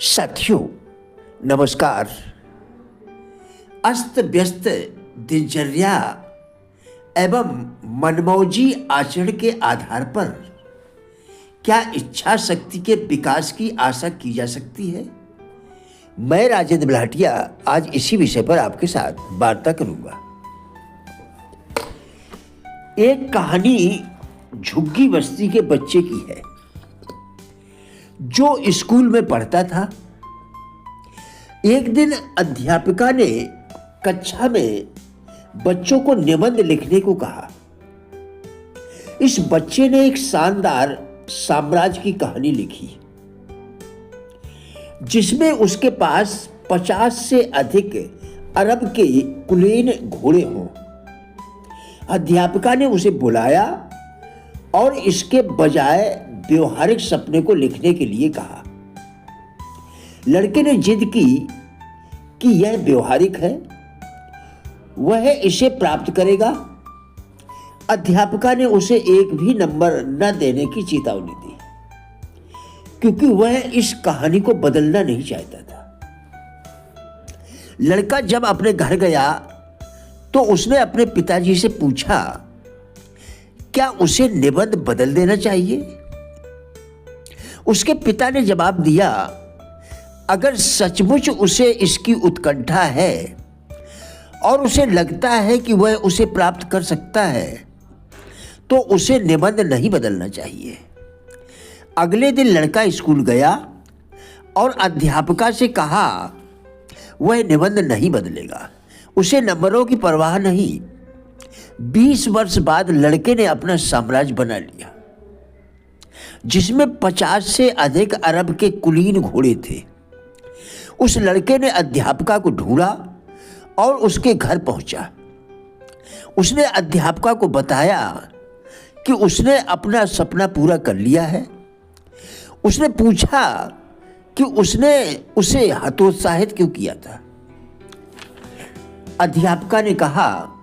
साथियों नमस्कार। अस्त व्यस्त दिनचर्या एवं मनमौजी आचरण के आधार पर क्या इच्छा शक्ति के विकास की आशा की जा सकती है? मैं राजेंद्र बलाटिया आज इसी विषय पर आपके साथ वार्ता करूंगा। एक कहानी झुग्गी बस्ती के बच्चे की है जो स्कूल में पढ़ता था। एक दिन अध्यापिका ने कक्षा में बच्चों को निबंध लिखने को कहा। इस बच्चे ने एक शानदार साम्राज्य की कहानी लिखी जिसमें उसके पास 50 से अधिक अरब के कुलीन घोड़े हों। अध्यापिका ने उसे बुलाया और इसके बजाय व्यवहारिक सपने को लिखने के लिए कहा। लड़के ने जिद की कि यह व्यवहारिक है, वह इसे प्राप्त करेगा। अध्यापिका ने उसे एक भी नंबर न देने की चेतावनी दी क्योंकि वह इस कहानी को बदलना नहीं चाहता था। लड़का जब अपने घर गया तो उसने अपने पिताजी से पूछा, क्या उसे निबंध बदल देना चाहिए? उसके पिता ने जवाब दिया, अगर सचमुच उसे इसकी उत्कंठा है और उसे लगता है कि वह उसे प्राप्त कर सकता है तो उसे निबंध नहीं बदलना चाहिए। अगले दिन लड़का स्कूल गया और अध्यापिका से कहा वह निबंध नहीं बदलेगा, उसे नंबरों की परवाह नहीं। 20 वर्ष बाद लड़के ने अपना साम्राज्य बना लिया जिसमें 50 से अधिक अरब के कुलीन घोड़े थे। उस लड़के ने अध्यापिका को ढूंढा और उसके घर पहुंचा। उसने अध्यापिका को बताया कि उसने अपना सपना पूरा कर लिया है। उसने पूछा कि उसने उसे हतोत्साहित क्यों किया था। अध्यापिका ने कहा,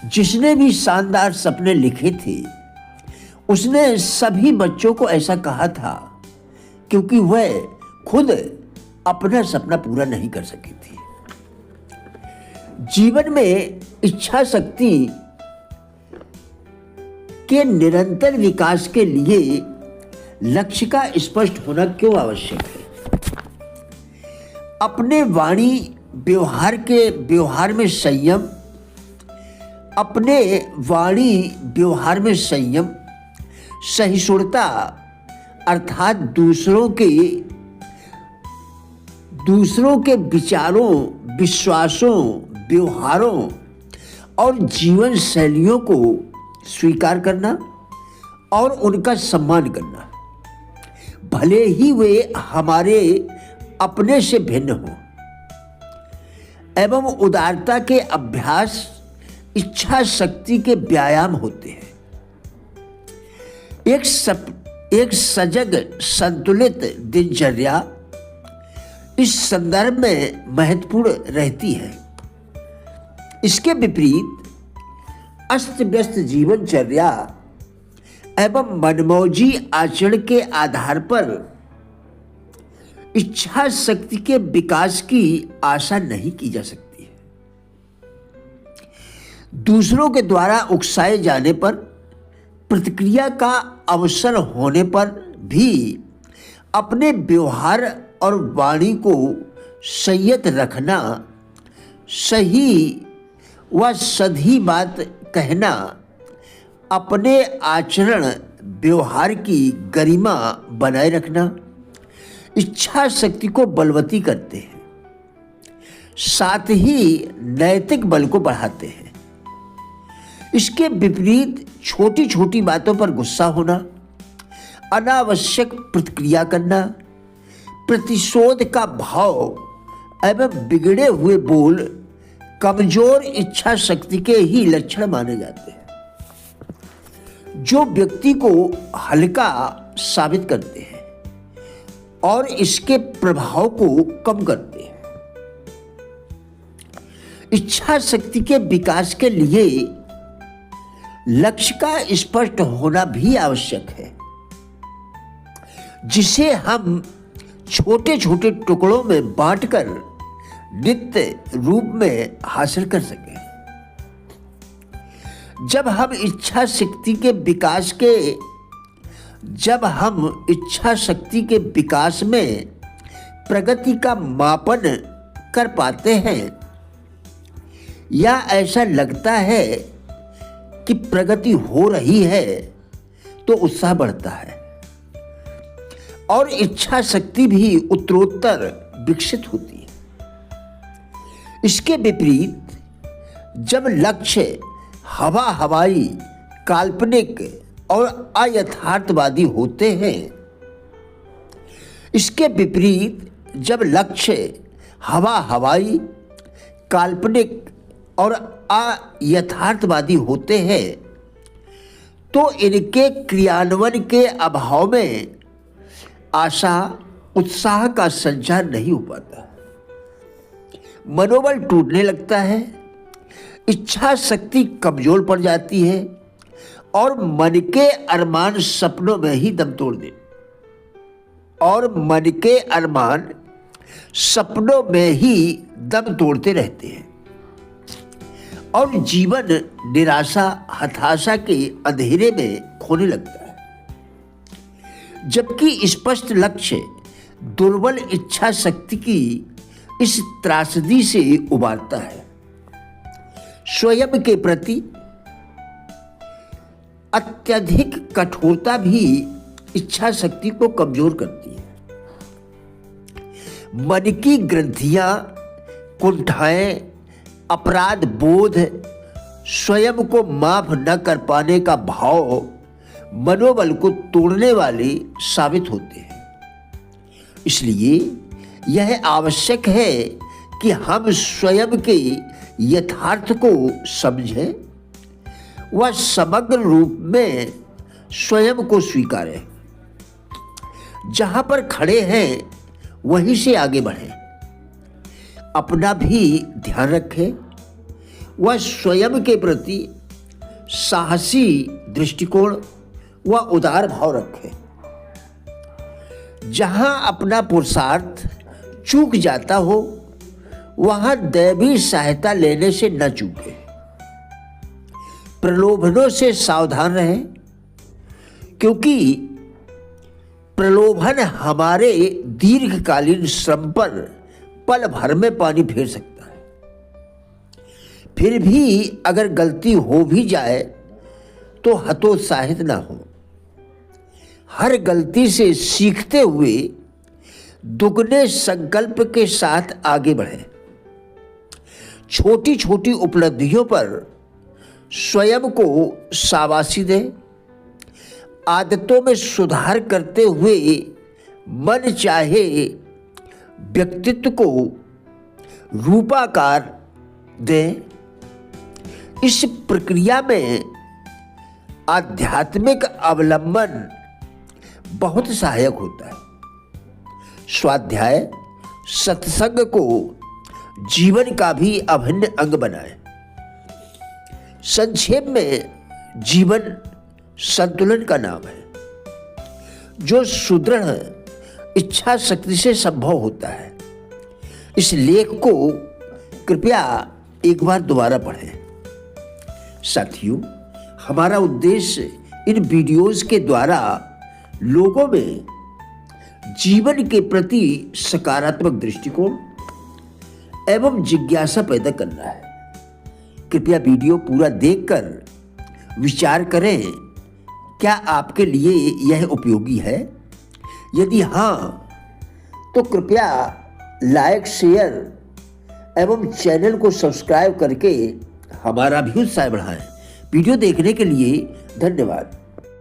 जिसने भी शानदार सपने लिखे थे उसने सभी बच्चों को ऐसा कहा था क्योंकि वह खुद अपना सपना पूरा नहीं कर सकी थी। जीवन में इच्छा शक्ति के निरंतर विकास के लिए लक्ष्य का स्पष्ट होना क्यों आवश्यक है? अपने वाणी व्यवहार में संयम, अपने वाणी व्यवहार में संयम, सहिष्णुता अर्थात दूसरों के विचारों, विश्वासों, व्यवहारों और जीवन शैलियों को स्वीकार करना और उनका सम्मान करना, भले ही वे हमारे अपने से भिन्न हों, एवं उदारता के अभ्यास इच्छा शक्ति के व्यायाम होते हैं। एक सजग संतुलित दिनचर्या इस संदर्भ में महत्वपूर्ण रहती है। इसके विपरीत अस्त व्यस्त जीवनचर्या एवं मनमौजी आचरण के आधार पर इच्छा शक्ति के विकास की आशा नहीं की जा सकती है। दूसरों के द्वारा उकसाए जाने पर, प्रतिक्रिया का अवसर होने पर भी अपने व्यवहार और वाणी को संयत रखना, सही व सधी बात कहना, अपने आचरण व्यवहार की गरिमा बनाए रखना इच्छा शक्ति को बलवती करते हैं, साथ ही नैतिक बल को बढ़ाते हैं। इसके विपरीत छोटी छोटी बातों पर गुस्सा होना, अनावश्यक प्रतिक्रिया करना, प्रतिशोध का भाव एवं बिगड़े हुए बोल कमजोर इच्छा शक्ति के ही लक्षण माने जाते हैं जो व्यक्ति को हल्का साबित करते हैं और इसके प्रभाव को कम करते हैं। इच्छा शक्ति के विकास के लिए लक्ष्य का स्पष्ट होना भी आवश्यक है जिसे हम छोटे छोटे टुकड़ों में बांटकर नित्य रूप में हासिल कर सकें। जब हम इच्छा शक्ति के विकास में प्रगति का मापन कर पाते हैं या ऐसा लगता है कि प्रगति हो रही है तो उत्साह बढ़ता है और इच्छा शक्ति भी उत्तरोत्तर विकसित होती है। इसके विपरीत जब लक्ष्य हवाई, काल्पनिक और अयथार्थवादी होते हैं, इसके विपरीत जब लक्ष्य हवाई, काल्पनिक और अयथार्थवादी होते हैं तो इनके क्रियान्वयन के अभाव में आशा, उत्साह का संचार नहीं हो पाता, मनोबल टूटने लगता है, इच्छा शक्ति कमजोर पड़ जाती है और मन के अरमान सपनों में ही दम तोड़ते रहते हैं और जीवन निराशा, हताशा के अंधेरे में खोने लगता है। जबकि स्पष्ट लक्ष्य दुर्बल इच्छा शक्ति की इस त्रासदी से उबारता है। स्वयं के प्रति अत्यधिक कठोरता भी इच्छा शक्ति को कमजोर करती है। मन की ग्रंथियां, कुंठाएं, अपराध बोध, स्वयं को माफ न कर पाने का भाव मनोबल को तोड़ने वाले साबित होते हैं। इसलिए यह आवश्यक है कि हम स्वयं के यथार्थ को समझें व समग्र रूप में स्वयं को स्वीकारें। जहां पर खड़े हैं वहीं से आगे बढ़ें, अपना भी ध्यान रखें व स्वयं के प्रति साहसी दृष्टिकोण व उदार भाव रखें। जहां अपना पुरुषार्थ चूक जाता हो वहां दैवी सहायता लेने से न चूकें। प्रलोभनों से सावधान रहें, क्योंकि प्रलोभन हमारे दीर्घकालीन श्रम पर पल भर में पानी फेर सकता है। फिर भी अगर गलती हो भी जाए तो हतोत्साहित ना हो। हर गलती से सीखते हुए दुगने संकल्प के साथ आगे बढ़ें। छोटी छोटी उपलब्धियों पर स्वयं को शाबाशी दें। आदतों में सुधार करते हुए मन चाहे व्यक्तित्व को रूपाकार दें। इस प्रक्रिया में आध्यात्मिक अवलंबन बहुत सहायक होता है। स्वाध्याय, सत्संग को जीवन का भी अभिन्न अंग बनाएं। संक्षेप में जीवन संतुलन का नाम है, जो सुदृढ़ इच्छा शक्ति से संभव होता है। इस लेख को कृपया एक बार दोबारा पढ़ें। साथियों, हमारा उद्देश्य इन वीडियोस के द्वारा लोगों में जीवन के प्रति सकारात्मक दृष्टिकोण एवं जिज्ञासा पैदा करना है। कृपया वीडियो पूरा देखकर विचार करें, क्या आपके लिए यह उपयोगी है? यदि हाँ, तो कृपया लाइक, शेयर एवं चैनल को सब्सक्राइब करके हमारा भी उत्साह बढ़ाएं। वीडियो देखने के लिए धन्यवाद।